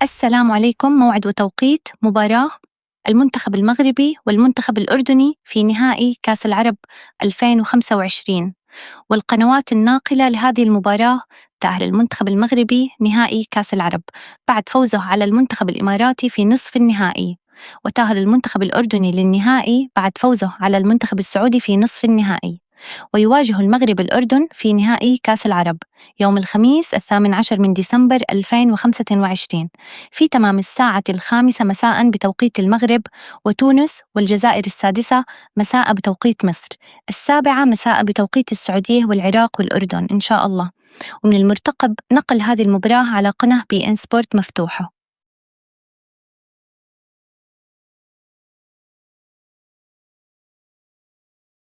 السلام عليكم. موعد وتوقيت مباراة المنتخب المغربي والمنتخب الأردني في نهائي كأس العرب 2025، والقنوات الناقلة لهذه المباراة: تأهل المنتخب المغربي نهائي كأس العرب بعد فوزه على المنتخب الإماراتي في نصف النهائي، وتأهل المنتخب الأردني للنهائي بعد فوزه على المنتخب السعودي في نصف النهائي. ويواجه المغرب الأردن في نهائي كأس العرب يوم الخميس 18 من ديسمبر 2025 في تمام الساعة 5 مساء بتوقيت المغرب، وتونس والجزائر 6 مساء بتوقيت مصر، 7 مساء بتوقيت السعودية والعراق والأردن إن شاء الله. ومن المرتقب نقل هذه المباراة على قناة بي إن سبورت مفتوحة.